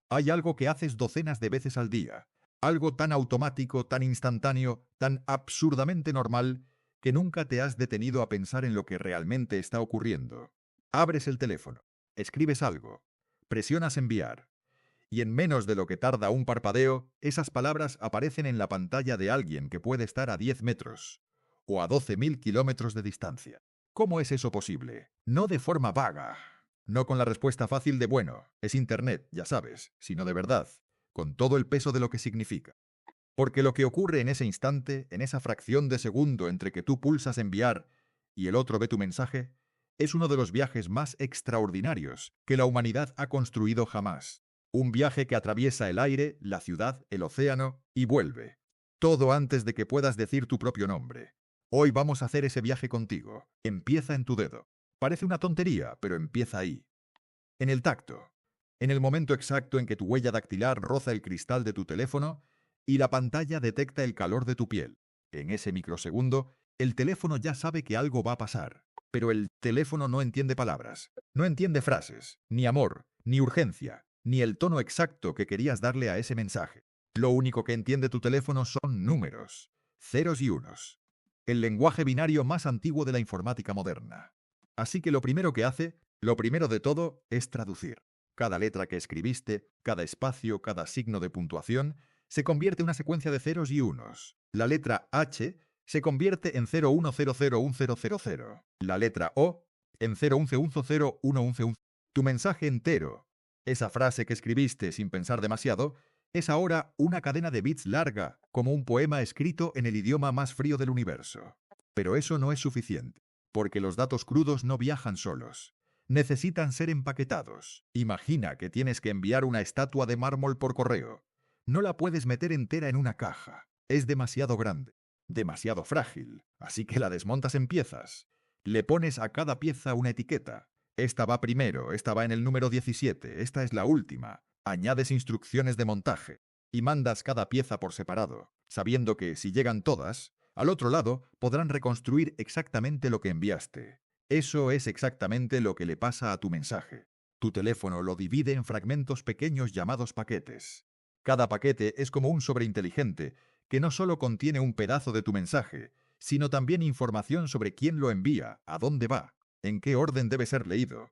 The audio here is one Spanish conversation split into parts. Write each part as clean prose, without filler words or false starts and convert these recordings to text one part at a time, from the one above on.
Hay algo que haces docenas de veces al día. Algo tan automático, tan instantáneo, tan absurdamente normal, que nunca te has detenido a pensar en lo que realmente está ocurriendo. Abres el teléfono, escribes algo, presionas enviar, y en menos de lo que tarda un parpadeo, esas palabras aparecen en la pantalla de alguien que puede estar a 10 metros o a 12.000 kilómetros de distancia. ¿Cómo es eso posible? No de forma vaga, no con la respuesta fácil de bueno, es Internet, ya sabes, sino de verdad, con todo el peso de lo que significa. Porque lo que ocurre en ese instante, en esa fracción de segundo entre que tú pulsas enviar y el otro ve tu mensaje, es uno de los viajes más extraordinarios que la humanidad ha construido jamás. Un viaje que atraviesa el aire, la ciudad, el océano y vuelve. Todo antes de que puedas decir tu propio nombre. Hoy vamos a hacer ese viaje contigo. Empieza en tu dedo. Parece una tontería, pero empieza ahí. En el tacto. En el momento exacto en que tu huella dactilar roza el cristal de tu teléfono y la pantalla detecta el calor de tu piel. En ese microsegundo, el teléfono ya sabe que algo va a pasar. Pero el teléfono no entiende palabras, no entiende frases, ni amor, ni urgencia, ni el tono exacto que querías darle a ese mensaje. Lo único que entiende tu teléfono son números, ceros y unos. El lenguaje binario más antiguo de la informática moderna. Así que lo primero que hace, lo primero de todo, es traducir. Cada letra que escribiste, cada espacio, cada signo de puntuación, se convierte en una secuencia de ceros y unos. La letra H se convierte en 010010000. La letra O en 011101111. Tu mensaje entero, esa frase que escribiste sin pensar demasiado, es ahora una cadena de bits larga, como un poema escrito en el idioma más frío del universo. Pero eso no es suficiente, porque los datos crudos no viajan solos. Necesitan ser empaquetados. Imagina que tienes que enviar una estatua de mármol por correo. No la puedes meter entera en una caja. Es demasiado grande, demasiado frágil, así que la desmontas en piezas. Le pones a cada pieza una etiqueta. Esta va primero, esta va en el número 17, esta es la última. Añades instrucciones de montaje y mandas cada pieza por separado, sabiendo que si llegan todas, al otro lado podrán reconstruir exactamente lo que enviaste. Eso es exactamente lo que le pasa a tu mensaje. Tu teléfono lo divide en fragmentos pequeños llamados paquetes. Cada paquete es como un sobreinteligente que no solo contiene un pedazo de tu mensaje, sino también información sobre quién lo envía, a dónde va, en qué orden debe ser leído,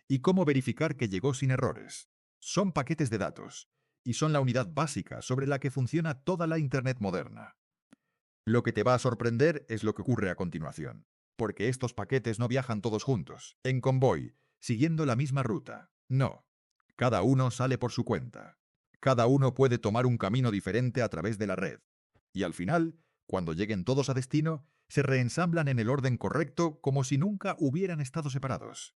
y cómo verificar que llegó sin errores. Son paquetes de datos, y son la unidad básica sobre la que funciona toda la Internet moderna. Lo que te va a sorprender es lo que ocurre a continuación, porque estos paquetes no viajan todos juntos, en convoy, siguiendo la misma ruta. No, cada uno sale por su cuenta. Cada uno puede tomar un camino diferente a través de la red. Y al final, cuando lleguen todos a destino, se reensamblan en el orden correcto como si nunca hubieran estado separados.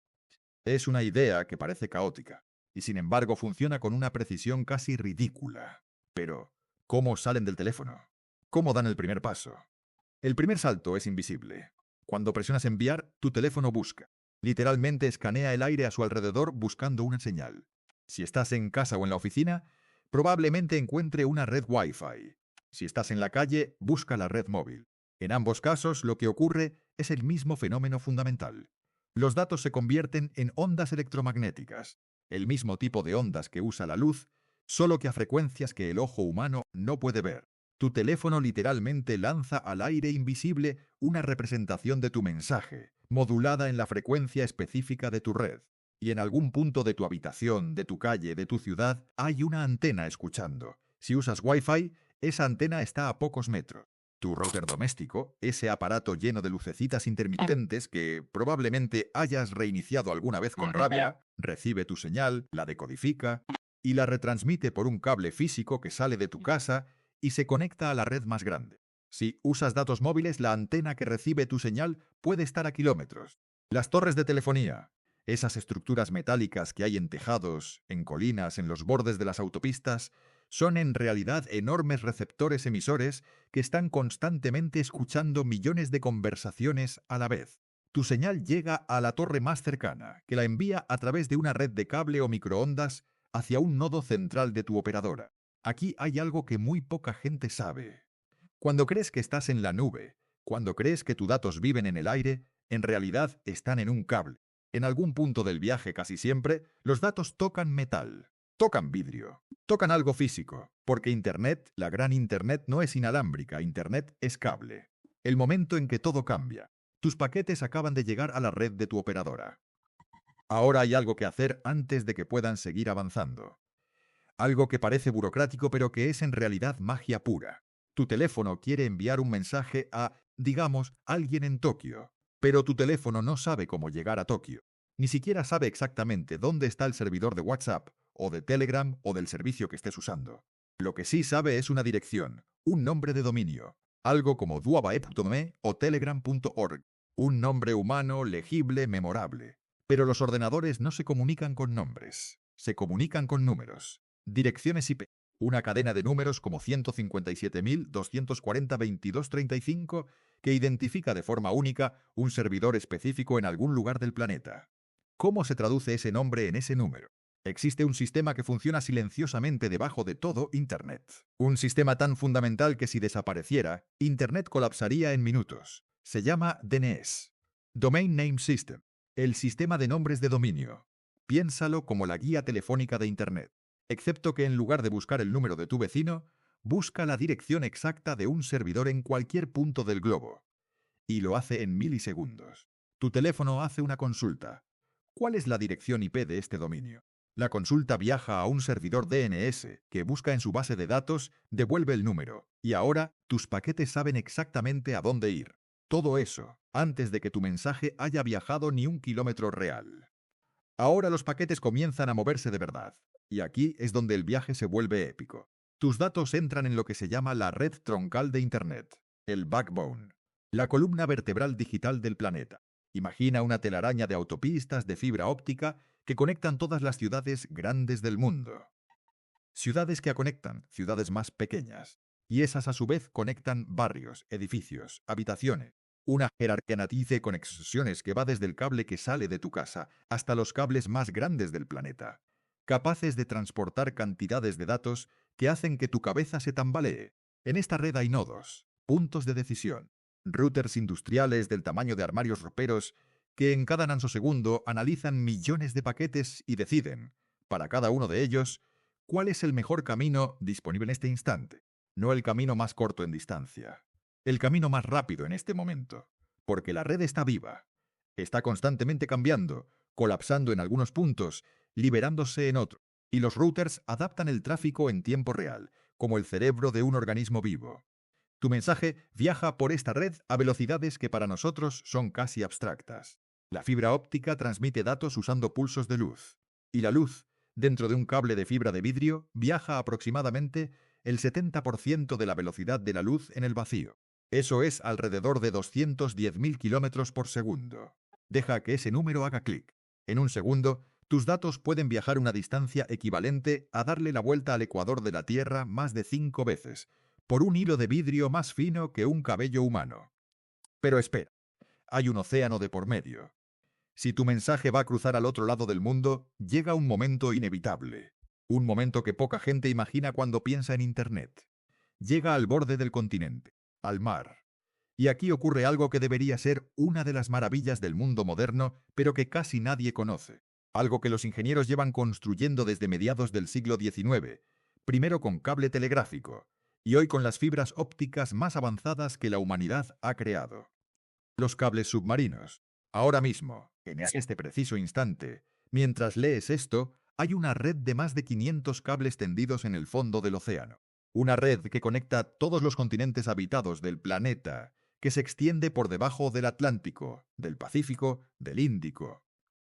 Es una idea que parece caótica, y sin embargo funciona con una precisión casi ridícula. Pero, ¿cómo salen del teléfono? ¿Cómo dan el primer paso? El primer salto es invisible. Cuando presionas enviar, tu teléfono busca. Literalmente escanea el aire a su alrededor buscando una señal. Si estás en casa o en la oficina, probablemente encuentre una red Wi-Fi. Si estás en la calle, busca la red móvil. En ambos casos, lo que ocurre es el mismo fenómeno fundamental. Los datos se convierten en ondas electromagnéticas, el mismo tipo de ondas que usa la luz, solo que a frecuencias que el ojo humano no puede ver. Tu teléfono literalmente lanza al aire invisible una representación de tu mensaje, modulada en la frecuencia específica de tu red. Y en algún punto de tu habitación, de tu calle, de tu ciudad, hay una antena escuchando. Si usas Wi-Fi, esa antena está a pocos metros. Tu router doméstico, ese aparato lleno de lucecitas intermitentes que probablemente hayas reiniciado alguna vez con rabia, recibe tu señal, la decodifica y la retransmite por un cable físico que sale de tu casa y se conecta a la red más grande. Si usas datos móviles, la antena que recibe tu señal puede estar a kilómetros. Las torres de telefonía, esas estructuras metálicas que hay en tejados, en colinas, en los bordes de las autopistas, son en realidad enormes receptores emisores que están constantemente escuchando millones de conversaciones a la vez. Tu señal llega a la torre más cercana, que la envía a través de una red de cable o microondas hacia un nodo central de tu operadora. Aquí hay algo que muy poca gente sabe. Cuando crees que estás en la nube, cuando crees que tus datos viven en el aire, en realidad están en un cable. En algún punto del viaje casi siempre, los datos tocan metal. Tocan vidrio, tocan algo físico, porque Internet, la gran Internet, no es inalámbrica, Internet es cable. El momento en que todo cambia. Tus paquetes acaban de llegar a la red de tu operadora. Ahora hay algo que hacer antes de que puedan seguir avanzando. Algo que parece burocrático pero que es en realidad magia pura. Tu teléfono quiere enviar un mensaje a, digamos, alguien en Tokio, pero tu teléfono no sabe cómo llegar a Tokio. Ni siquiera sabe exactamente dónde está el servidor de WhatsApp, o de Telegram, o del servicio que estés usando. Lo que sí sabe es una dirección, un nombre de dominio, algo como duabae.me o telegram.org. Un nombre humano, legible, memorable. Pero los ordenadores no se comunican con nombres, se comunican con números. Direcciones IP. Una cadena de números como 157.240.2235 que identifica de forma única un servidor específico en algún lugar del planeta. ¿Cómo se traduce ese nombre en ese número? Existe un sistema que funciona silenciosamente debajo de todo Internet. Un sistema tan fundamental que si desapareciera, Internet colapsaría en minutos. Se llama DNS. Domain Name System. El sistema de nombres de dominio. Piénsalo como la guía telefónica de Internet. Excepto que en lugar de buscar el número de tu vecino, busca la dirección exacta de un servidor en cualquier punto del globo. Y lo hace en milisegundos. Tu teléfono hace una consulta. ¿Cuál es la dirección IP de este dominio? La consulta viaja a un servidor DNS que busca en su base de datos, devuelve el número, y ahora tus paquetes saben exactamente a dónde ir. Todo eso, antes de que tu mensaje haya viajado ni un kilómetro real. Ahora los paquetes comienzan a moverse de verdad, y aquí es donde el viaje se vuelve épico. Tus datos entran en lo que se llama la red troncal de Internet, el backbone, la columna vertebral digital del planeta. Imagina una telaraña de autopistas de fibra óptica que conectan todas las ciudades grandes del mundo. Ciudades que conectan ciudades más pequeñas, y esas a su vez conectan barrios, edificios, habitaciones. Una jerarquía de conexiones que va desde el cable que sale de tu casa hasta los cables más grandes del planeta, capaces de transportar cantidades de datos que hacen que tu cabeza se tambalee. En esta red hay nodos, puntos de decisión, routers industriales del tamaño de armarios roperos que en cada nanosegundo analizan millones de paquetes y deciden, para cada uno de ellos, cuál es el mejor camino disponible en este instante, no el camino más corto en distancia. El camino más rápido en este momento, porque la red está viva, está constantemente cambiando, colapsando en algunos puntos, liberándose en otros, y los routers adaptan el tráfico en tiempo real, como el cerebro de un organismo vivo. Tu mensaje viaja por esta red a velocidades que para nosotros son casi abstractas. La fibra óptica transmite datos usando pulsos de luz, y la luz, dentro de un cable de fibra de vidrio, viaja aproximadamente el 70% de la velocidad de la luz en el vacío. Eso es alrededor de 210.000 kilómetros por segundo. Deja que ese número haga clic. En un segundo, tus datos pueden viajar una distancia equivalente a darle la vuelta al ecuador de la Tierra más de 5 veces, por un hilo de vidrio más fino que un cabello humano. Pero espera, hay un océano de por medio. Si tu mensaje va a cruzar al otro lado del mundo, llega un momento inevitable. Un momento que poca gente imagina cuando piensa en Internet. Llega al borde del continente, al mar. Y aquí ocurre algo que debería ser una de las maravillas del mundo moderno, pero que casi nadie conoce. Algo que los ingenieros llevan construyendo desde mediados del siglo XIX, primero con cable telegráfico, y hoy con las fibras ópticas más avanzadas que la humanidad ha creado. Los cables submarinos. Ahora mismo, en este preciso instante, mientras lees esto, hay una red de más de 500 cables tendidos en el fondo del océano. Una red que conecta todos los continentes habitados del planeta, que se extiende por debajo del Atlántico, del Pacífico, del Índico.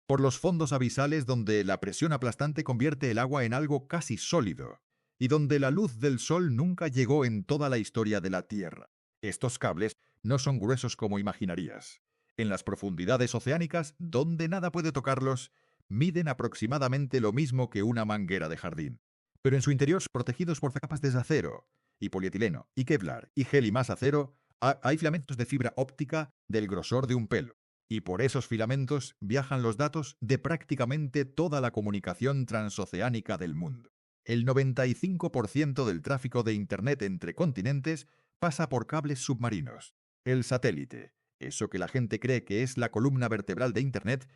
Por los fondos abisales donde la presión aplastante convierte el agua en algo casi sólido, y donde la luz del sol nunca llegó en toda la historia de la Tierra. Estos cables no son gruesos como imaginarías. En las profundidades oceánicas, donde nada puede tocarlos, miden aproximadamente lo mismo que una manguera de jardín. Pero en su interior, protegidos por capas de acero, y polietileno, y Kevlar, y gel y más acero, hay filamentos de fibra óptica del grosor de un pelo. Y por esos filamentos viajan los datos de prácticamente toda la comunicación transoceánica del mundo. El 95% del tráfico de Internet entre continentes pasa por cables submarinos. El satélite, eso que la gente cree que es la columna vertebral de Internet,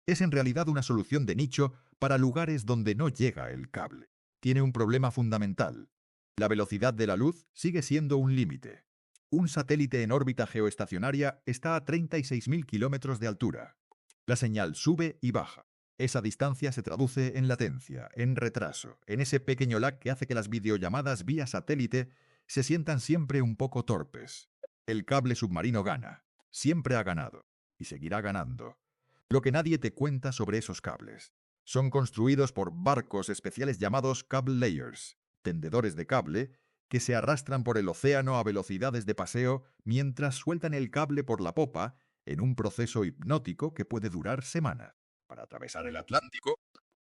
Es en realidad una solución de nicho para lugares donde no llega el cable. Tiene un problema fundamental. La velocidad de la luz sigue siendo un límite. Un satélite en órbita geoestacionaria está a 36.000 kilómetros de altura. La señal sube y baja. Esa distancia se traduce en latencia, en retraso, en ese pequeño lag que hace que las videollamadas vía satélite se sientan siempre un poco torpes. El cable submarino gana. Siempre ha ganado. Y seguirá ganando. Lo que nadie te cuenta sobre esos cables. Son construidos por barcos especiales llamados cable layers, tendedores de cable, que se arrastran por el océano a velocidades de paseo mientras sueltan el cable por la popa en un proceso hipnótico que puede durar semanas. Para atravesar el Atlántico,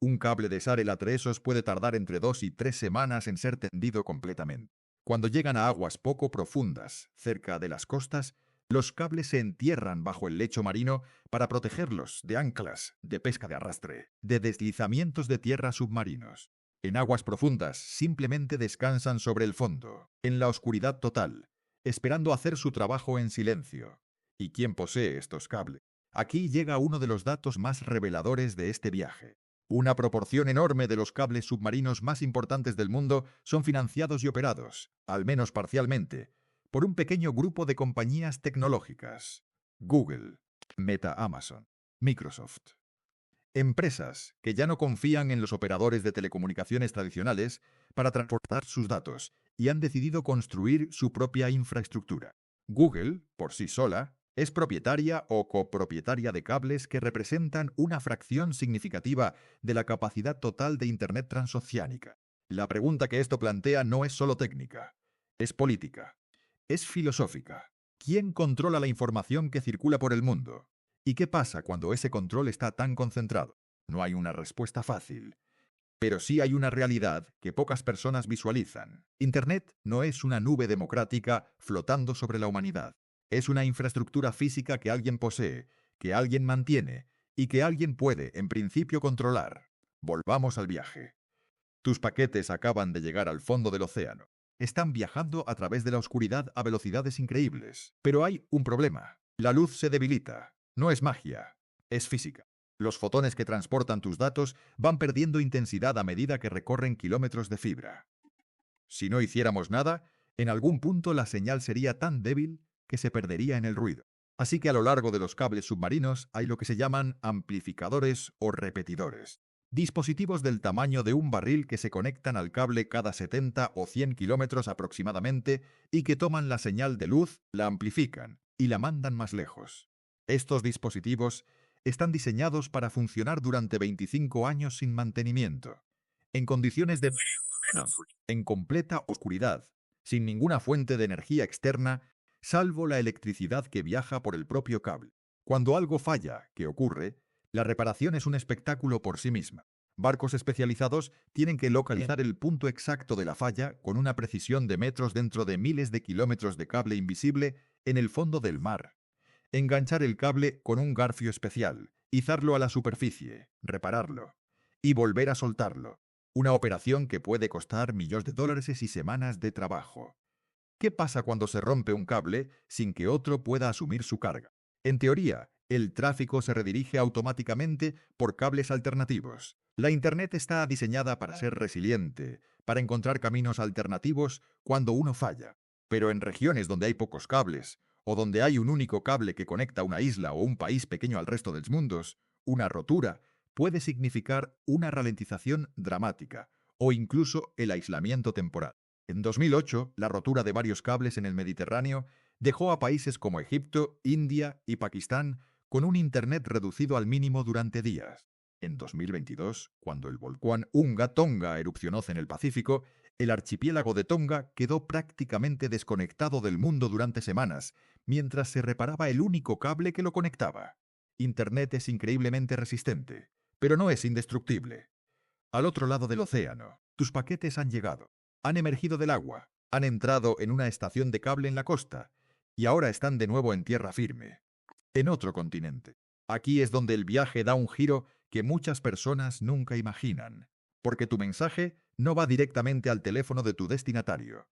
un cable de Sarel-Atresos puede tardar entre 2 y 3 semanas en ser tendido completamente. Cuando llegan a aguas poco profundas, cerca de las costas, los cables se entierran bajo el lecho marino para protegerlos de anclas, de pesca de arrastre, de deslizamientos de tierra submarinos. En aguas profundas simplemente descansan sobre el fondo, en la oscuridad total, esperando hacer su trabajo en silencio. ¿Y quién posee estos cables? Aquí llega uno de los datos más reveladores de este viaje. Una proporción enorme de los cables submarinos más importantes del mundo son financiados y operados, al menos parcialmente, por un pequeño grupo de compañías tecnológicas. Google, Meta, Amazon, Microsoft. Empresas que ya no confían en los operadores de telecomunicaciones tradicionales para transportar sus datos y han decidido construir su propia infraestructura. Google, por sí sola, es propietaria o copropietaria de cables que representan una fracción significativa de la capacidad total de Internet transoceánica. La pregunta que esto plantea no es solo técnica, es política, es filosófica. ¿Quién controla la información que circula por el mundo? ¿Y qué pasa cuando ese control está tan concentrado? No hay una respuesta fácil. Pero sí hay una realidad que pocas personas visualizan. Internet no es una nube democrática flotando sobre la humanidad. Es una infraestructura física que alguien posee, que alguien mantiene y que alguien puede, en principio, controlar. Volvamos al viaje. Tus paquetes acaban de llegar al fondo del océano. Están viajando a través de la oscuridad a velocidades increíbles. Pero hay un problema. La luz se debilita. No es magia, es física. Los fotones que transportan tus datos van perdiendo intensidad a medida que recorren kilómetros de fibra. Si no hiciéramos nada, en algún punto la señal sería tan débil que se perdería en el ruido. Así que a lo largo de los cables submarinos hay lo que se llaman amplificadores o repetidores. Dispositivos del tamaño de un barril que se conectan al cable cada 70 o 100 kilómetros aproximadamente y que toman la señal de luz, la amplifican y la mandan más lejos. Estos dispositivos están diseñados para funcionar durante 25 años sin mantenimiento, en condiciones de en completa oscuridad, sin ninguna fuente de energía externa, salvo la electricidad que viaja por el propio cable. Cuando algo falla, que ocurre, la reparación es un espectáculo por sí misma. Barcos especializados tienen que localizar el punto exacto de la falla con una precisión de metros dentro de miles de kilómetros de cable invisible en el fondo del mar. Enganchar el cable con un garfio especial, izarlo a la superficie, repararlo y volver a soltarlo. Una operación que puede costar millones de dólares y semanas de trabajo. ¿Qué pasa cuando se rompe un cable sin que otro pueda asumir su carga? En teoría, el tráfico se redirige automáticamente por cables alternativos. La Internet está diseñada para ser resiliente, para encontrar caminos alternativos cuando uno falla. Pero en regiones donde hay pocos cables, o donde hay un único cable que conecta una isla o un país pequeño al resto del mundo, una rotura puede significar una ralentización dramática o incluso el aislamiento temporal. En 2008, la rotura de varios cables en el Mediterráneo dejó a países como Egipto, India y Pakistán con un Internet reducido al mínimo durante días. En 2022, cuando el volcán Unga Tonga erupcionó en el Pacífico, el archipiélago de Tonga quedó prácticamente desconectado del mundo durante semanas, mientras se reparaba el único cable que lo conectaba. Internet es increíblemente resistente, pero no es indestructible. Al otro lado del océano, tus paquetes han llegado. Han emergido del agua, han entrado en una estación de cable en la costa y ahora están de nuevo en tierra firme, en otro continente. Aquí es donde el viaje da un giro que muchas personas nunca imaginan, porque tu mensaje no va directamente al teléfono de tu destinatario.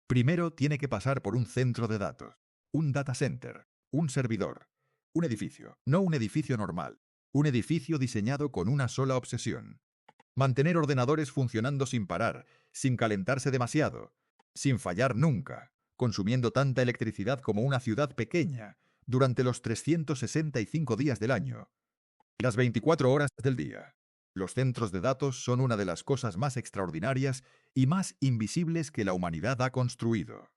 Primero tiene que pasar por un centro de datos, un data center, un servidor, un edificio, no un edificio normal, Un edificio diseñado con una sola obsesión: mantener ordenadores funcionando sin parar, sin calentarse demasiado, sin fallar nunca, consumiendo tanta electricidad como una ciudad pequeña, durante los 365 días del año, las 24 horas del día. Los centros de datos son una de las cosas más extraordinarias y más invisibles que la humanidad ha construido.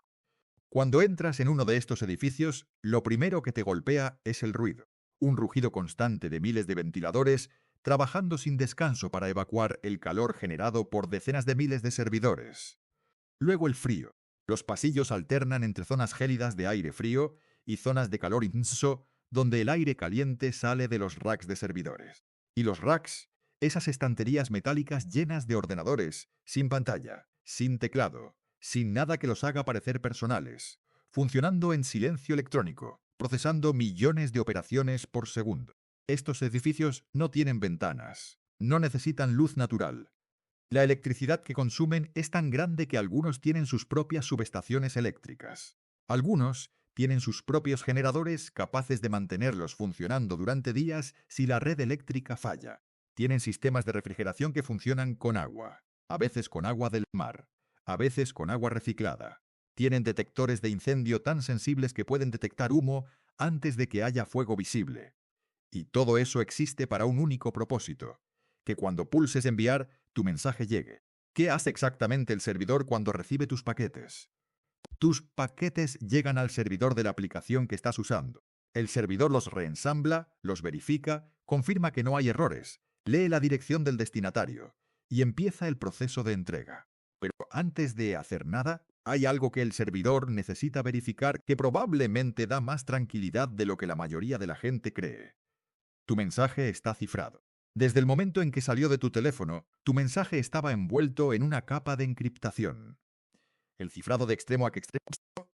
Cuando entras en uno de estos edificios, lo primero que te golpea es el ruido. Un rugido constante de miles de ventiladores trabajando sin descanso para evacuar el calor generado por decenas de miles de servidores. Luego el frío. Los pasillos alternan entre zonas gélidas de aire frío y zonas de calor intenso donde el aire caliente sale de los racks de servidores. Y los racks, esas estanterías metálicas llenas de ordenadores, sin pantalla, sin teclado, sin nada que los haga parecer personales, funcionando en silencio electrónico, procesando millones de operaciones por segundo. Estos edificios no tienen ventanas, no necesitan luz natural. La electricidad que consumen es tan grande que algunos tienen sus propias subestaciones eléctricas. Algunos tienen sus propios generadores capaces de mantenerlos funcionando durante días si la red eléctrica falla. Tienen sistemas de refrigeración que funcionan con agua, a veces con agua del mar, a veces con agua reciclada. Tienen detectores de incendio tan sensibles que pueden detectar humo antes de que haya fuego visible. Y todo eso existe para un único propósito: que cuando pulses enviar, tu mensaje llegue. ¿Qué hace exactamente el servidor cuando recibe tus paquetes? Tus paquetes llegan al servidor de la aplicación que estás usando. El servidor los reensambla, los verifica, confirma que no hay errores, lee la dirección del destinatario y empieza el proceso de entrega. Pero antes de hacer nada, hay algo que el servidor necesita verificar que probablemente da más tranquilidad de lo que la mayoría de la gente cree. Tu mensaje está cifrado. Desde el momento en que salió de tu teléfono, tu mensaje estaba envuelto en una capa de encriptación. El cifrado de extremo a extremo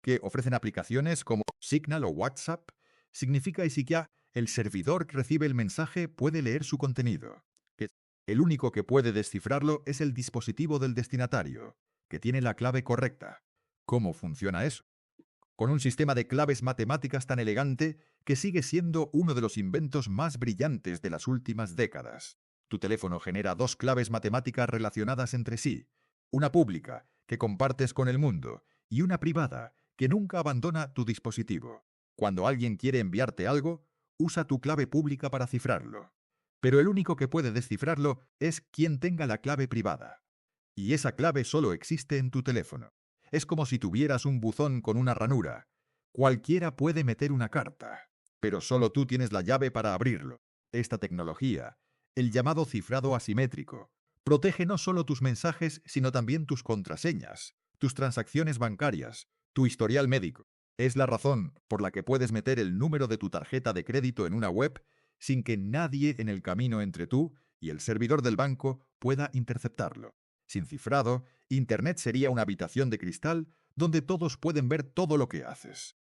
que ofrecen aplicaciones como Signal o WhatsApp significa que el servidor que recibe el mensaje puede leer su contenido. El único que puede descifrarlo es el dispositivo del destinatario, que tiene la clave correcta. ¿Cómo funciona eso? Con un sistema de claves matemáticas tan elegante que sigue siendo uno de los inventos más brillantes de las últimas décadas. Tu teléfono genera dos claves matemáticas relacionadas entre sí: una pública, que compartes con el mundo, y una privada, que nunca abandona tu dispositivo. Cuando alguien quiere enviarte algo, usa tu clave pública para cifrarlo. Pero el único que puede descifrarlo es quien tenga la clave privada. Y esa clave solo existe en tu teléfono. Es como si tuvieras un buzón con una ranura. Cualquiera puede meter una carta, pero solo tú tienes la llave para abrirlo. Esta tecnología, el llamado cifrado asimétrico, protege no solo tus mensajes, sino también tus contraseñas, tus transacciones bancarias, tu historial médico. Es la razón por la que puedes meter el número de tu tarjeta de crédito en una web sin que nadie en el camino entre tú y el servidor del banco pueda interceptarlo. Sin cifrado, Internet sería una habitación de cristal donde todos pueden ver todo lo que haces.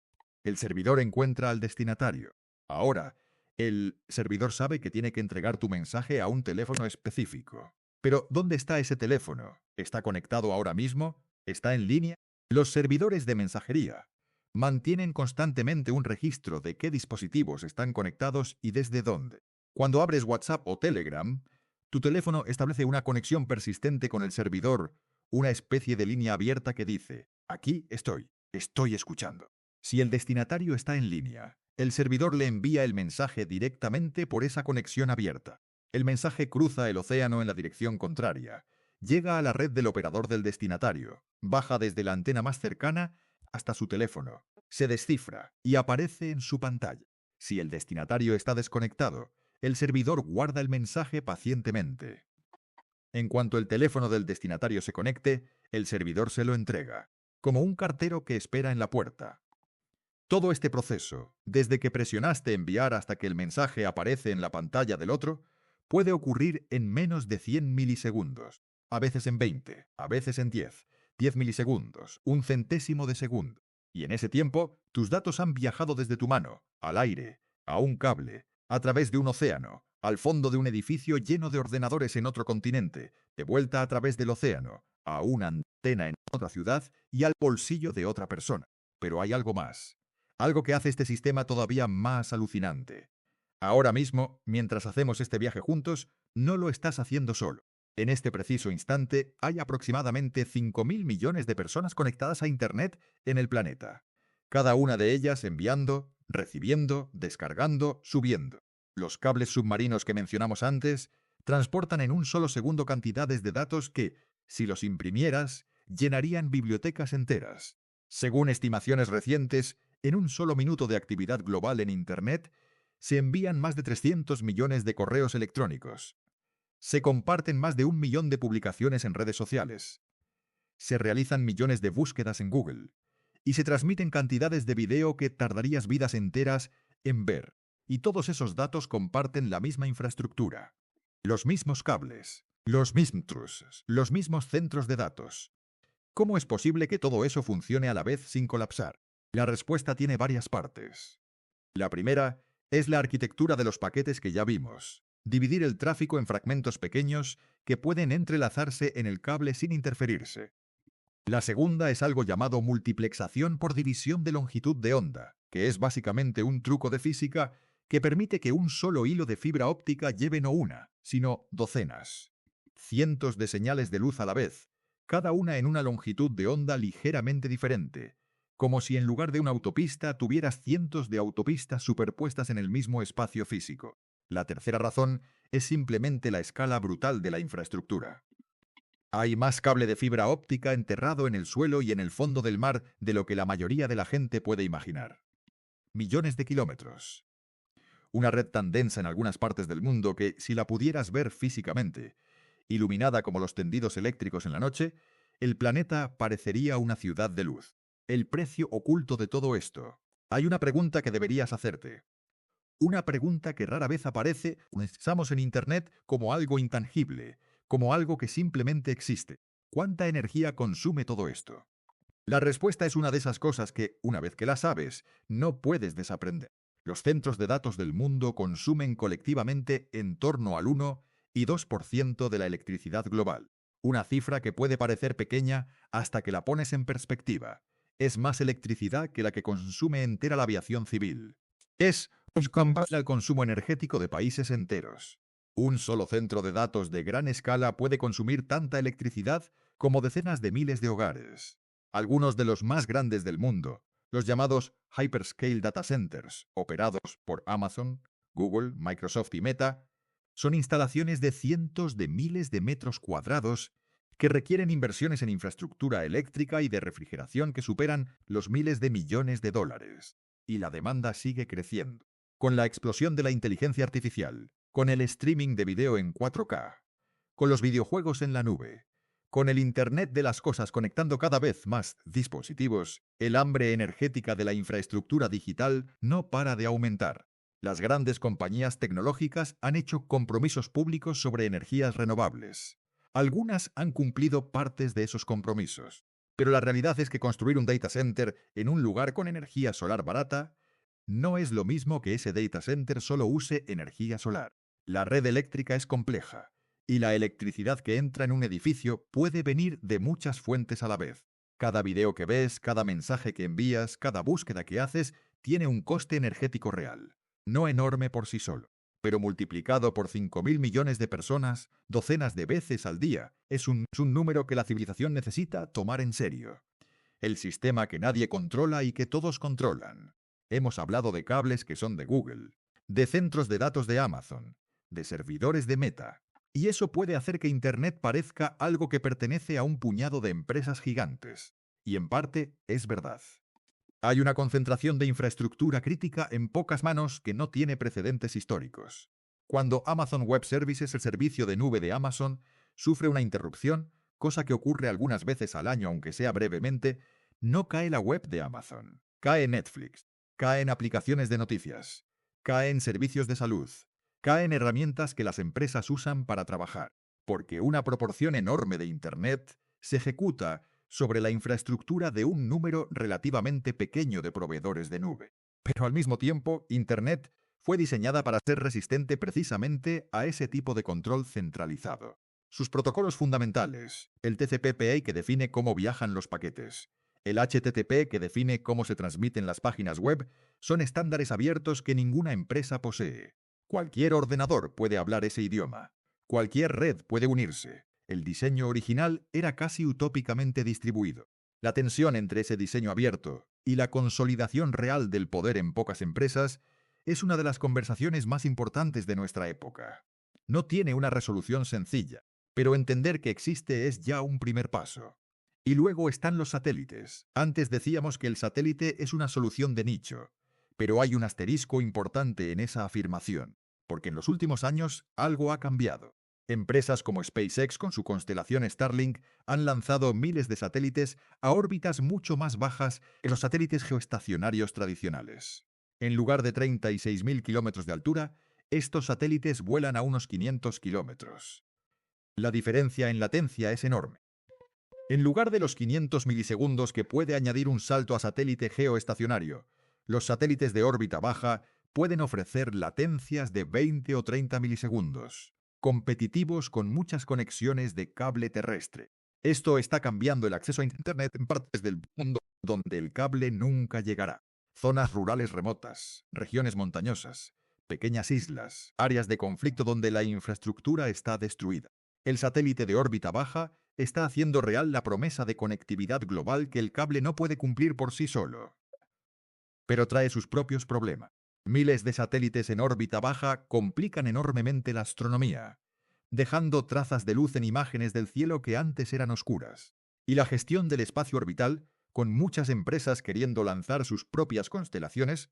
El servidor encuentra al destinatario. Ahora, el servidor sabe que tiene que entregar tu mensaje a un teléfono específico. Pero, ¿dónde está ese teléfono? ¿Está conectado ahora mismo? ¿Está en línea? Los servidores de mensajería mantienen constantemente un registro de qué dispositivos están conectados y desde dónde. Cuando abres WhatsApp o Telegram, tu teléfono establece una conexión persistente con el servidor, una especie de línea abierta que dice: aquí estoy escuchando. Si el destinatario está en línea, el servidor le envía el mensaje directamente por esa conexión abierta. El mensaje cruza el océano en la dirección contraria, llega a la red del operador del destinatario, baja desde la antena más cercana hasta su teléfono, se descifra y aparece en su pantalla. Si el destinatario está desconectado, el servidor guarda el mensaje pacientemente. En cuanto el teléfono del destinatario se conecte, el servidor se lo entrega, como un cartero que espera en la puerta. Todo este proceso, desde que presionaste enviar hasta que el mensaje aparece en la pantalla del otro, puede ocurrir en menos de 100 milisegundos, a veces en 20, a veces en 10 milisegundos, un centésimo de segundo. Y en ese tiempo, tus datos han viajado desde tu mano, al aire, a un cable, a través de un océano, al fondo de un edificio lleno de ordenadores en otro continente, de vuelta a través del océano, a una antena en otra ciudad y al bolsillo de otra persona. Pero hay algo más. Algo que hace este sistema todavía más alucinante. Ahora mismo, mientras hacemos este viaje juntos, no lo estás haciendo solo. En este preciso instante, hay aproximadamente 5.000 millones de personas conectadas a Internet en el planeta. Cada una de ellas enviando, recibiendo, descargando, subiendo. Los cables submarinos que mencionamos antes transportan en un solo segundo cantidades de datos que, si los imprimieras, llenarían bibliotecas enteras. Según estimaciones recientes, en un solo minuto de actividad global en Internet, se envían más de 300 millones de correos electrónicos. Se comparten más de 1 millón de publicaciones en redes sociales. Se realizan millones de búsquedas en Google. Y se transmiten cantidades de video que tardarías vidas enteras en ver. Y todos esos datos comparten la misma infraestructura. Los mismos cables, los mismos, los mismos centros de datos. ¿Cómo es posible que todo eso funcione a la vez sin colapsar? La respuesta tiene varias partes. La primera es la arquitectura de los paquetes que ya vimos. Dividir el tráfico en fragmentos pequeños que pueden entrelazarse en el cable sin interferirse. La segunda es algo llamado multiplexación por división de longitud de onda, que es básicamente un truco de física que permite que un solo hilo de fibra óptica lleve no una, sino docenas. Cientos de señales de luz a la vez, cada una en una longitud de onda ligeramente diferente, como si en lugar de una autopista tuvieras cientos de autopistas superpuestas en el mismo espacio físico. La tercera razón es simplemente la escala brutal de la infraestructura. Hay más cable de fibra óptica enterrado en el suelo y en el fondo del mar de lo que la mayoría de la gente puede imaginar. Millones de kilómetros. Una red tan densa en algunas partes del mundo que, si la pudieras ver físicamente, iluminada como los tendidos eléctricos en la noche, el planeta parecería una ciudad de luz. El precio oculto de todo esto. Hay una pregunta que deberías hacerte. Una pregunta que rara vez aparece cuando pensamos en Internet como algo intangible, como algo que simplemente existe. ¿Cuánta energía consume todo esto? La respuesta es una de esas cosas que, una vez que la sabes, no puedes desaprender. Los centros de datos del mundo consumen colectivamente en torno al 1 y 2% de la electricidad global. Una cifra que puede parecer pequeña hasta que la pones en perspectiva. Es más electricidad que la que consume entera la aviación civil. Es comparable al consumo energético de países enteros. Un solo centro de datos de gran escala puede consumir tanta electricidad como decenas de miles de hogares. Algunos de los más grandes del mundo, los llamados Hyperscale Data Centers, operados por Amazon, Google, Microsoft y Meta, son instalaciones de cientos de miles de metros cuadrados que requieren inversiones en infraestructura eléctrica y de refrigeración que superan los miles de millones de dólares. Y la demanda sigue creciendo. Con la explosión de la inteligencia artificial, con el streaming de video en 4K, con los videojuegos en la nube, con el Internet de las cosas conectando cada vez más dispositivos, el hambre energética de la infraestructura digital no para de aumentar. Las grandes compañías tecnológicas han hecho compromisos públicos sobre energías renovables. Algunas han cumplido partes de esos compromisos, pero la realidad es que construir un data center en un lugar con energía solar barata no es lo mismo que ese data center solo use energía solar. La red eléctrica es compleja, y la electricidad que entra en un edificio puede venir de muchas fuentes a la vez. Cada video que ves, cada mensaje que envías, cada búsqueda que haces, tiene un coste energético real. No enorme por sí solo, pero multiplicado por 5.000 millones de personas, docenas de veces al día, es un número que la civilización necesita tomar en serio. El sistema que nadie controla y que todos controlan. Hemos hablado de cables que son de Google, de centros de datos de Amazon, de servidores de Meta. Y eso puede hacer que Internet parezca algo que pertenece a un puñado de empresas gigantes. Y en parte es verdad. Hay una concentración de infraestructura crítica en pocas manos que no tiene precedentes históricos. Cuando Amazon Web Services, el servicio de nube de Amazon, sufre una interrupción, cosa que ocurre algunas veces al año aunque sea brevemente, no cae la web de Amazon. Cae Netflix, caen aplicaciones de noticias, caen servicios de salud, caen herramientas que las empresas usan para trabajar, porque una proporción enorme de Internet se ejecuta sobre la infraestructura de un número relativamente pequeño de proveedores de nube. Pero al mismo tiempo, Internet fue diseñada para ser resistente precisamente a ese tipo de control centralizado. Sus protocolos fundamentales, el TCP/IP que define cómo viajan los paquetes, el HTTP que define cómo se transmiten las páginas web, son estándares abiertos que ninguna empresa posee. Cualquier ordenador puede hablar ese idioma. Cualquier red puede unirse. El diseño original era casi utópicamente distribuido. La tensión entre ese diseño abierto y la consolidación real del poder en pocas empresas es una de las conversaciones más importantes de nuestra época. No tiene una resolución sencilla, pero entender que existe es ya un primer paso. Y luego están los satélites. Antes decíamos que el satélite es una solución de nicho, pero hay un asterisco importante en esa afirmación, porque en los últimos años algo ha cambiado. Empresas como SpaceX con su constelación Starlink han lanzado miles de satélites a órbitas mucho más bajas que los satélites geoestacionarios tradicionales. En lugar de 36.000 kilómetros de altura, estos satélites vuelan a unos 500 kilómetros. La diferencia en latencia es enorme. En lugar de los 500 milisegundos que puede añadir un salto a satélite geoestacionario, los satélites de órbita baja pueden ofrecer latencias de 20 o 30 milisegundos, competitivos con muchas conexiones de cable terrestre. Esto está cambiando el acceso a Internet en partes del mundo donde el cable nunca llegará. Zonas rurales remotas, regiones montañosas, pequeñas islas, áreas de conflicto donde la infraestructura está destruida. El satélite de órbita baja está haciendo real la promesa de conectividad global que el cable no puede cumplir por sí solo. Pero trae sus propios problemas. Miles de satélites en órbita baja complican enormemente la astronomía, dejando trazas de luz en imágenes del cielo que antes eran oscuras. Y la gestión del espacio orbital, con muchas empresas queriendo lanzar sus propias constelaciones,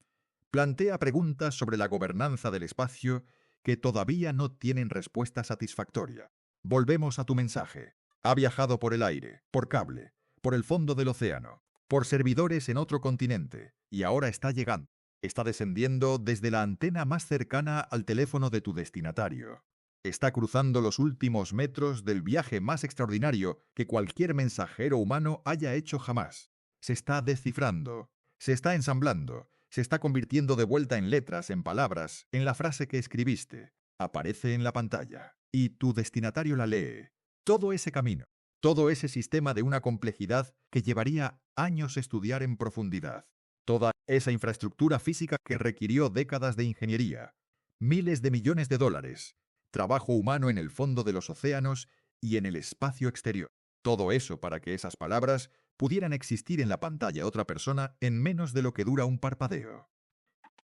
plantea preguntas sobre la gobernanza del espacio que todavía no tienen respuesta satisfactoria. Volvemos a tu mensaje. Ha viajado por el aire, por cable, por el fondo del océano, por servidores en otro continente, y ahora está llegando. Está descendiendo desde la antena más cercana al teléfono de tu destinatario. Está cruzando los últimos metros del viaje más extraordinario que cualquier mensajero humano haya hecho jamás. Se está descifrando, se está ensamblando, se está convirtiendo de vuelta en letras, en palabras, en la frase que escribiste. Aparece en la pantalla, y tu destinatario la lee. Todo ese camino, todo ese sistema de una complejidad que llevaría años estudiar en profundidad. Toda esa infraestructura física que requirió décadas de ingeniería, miles de millones de dólares, trabajo humano en el fondo de los océanos y en el espacio exterior. Todo eso para que esas palabras pudieran existir en la pantalla de otra persona en menos de lo que dura un parpadeo.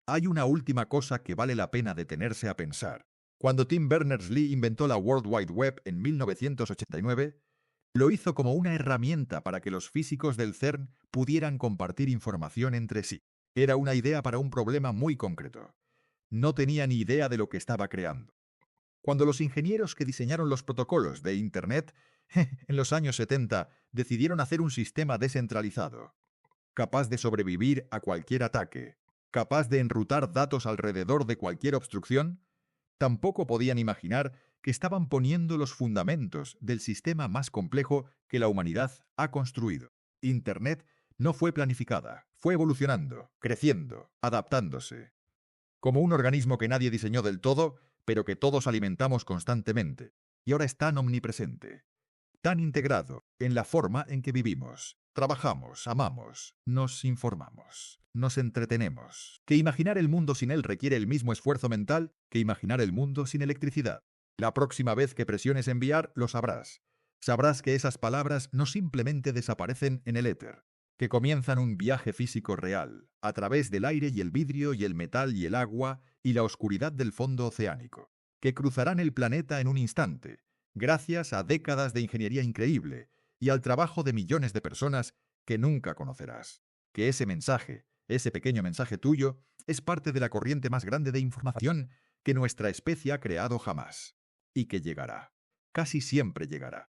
Hay una última cosa que vale la pena detenerse a pensar. Cuando Tim Berners-Lee inventó la World Wide Web en 1989, lo hizo como una herramienta para que los físicos del CERN pudieran compartir información entre sí. Era una idea para un problema muy concreto. No tenía ni idea de lo que estaba creando. Cuando los ingenieros que diseñaron los protocolos de Internet en los años 70 decidieron hacer un sistema descentralizado, capaz de sobrevivir a cualquier ataque, capaz de enrutar datos alrededor de cualquier obstrucción, tampoco podían imaginar que estaban poniendo los fundamentos del sistema más complejo que la humanidad ha construido. Internet no fue planificada, fue evolucionando, creciendo, adaptándose. Como un organismo que nadie diseñó del todo, pero que todos alimentamos constantemente. Y ahora es tan omnipresente, tan integrado en la forma en que vivimos, trabajamos, amamos, nos informamos, nos entretenemos, que imaginar el mundo sin él requiere el mismo esfuerzo mental que imaginar el mundo sin electricidad. La próxima vez que presiones enviar, lo sabrás. Sabrás que esas palabras no simplemente desaparecen en el éter, que comienzan un viaje físico real, a través del aire y el vidrio y el metal y el agua y la oscuridad del fondo oceánico, que cruzarán el planeta en un instante, gracias a décadas de ingeniería increíble y al trabajo de millones de personas que nunca conocerás. Que ese mensaje, ese pequeño mensaje tuyo, es parte de la corriente más grande de información que nuestra especie ha creado jamás. Y que llegará. Casi siempre llegará.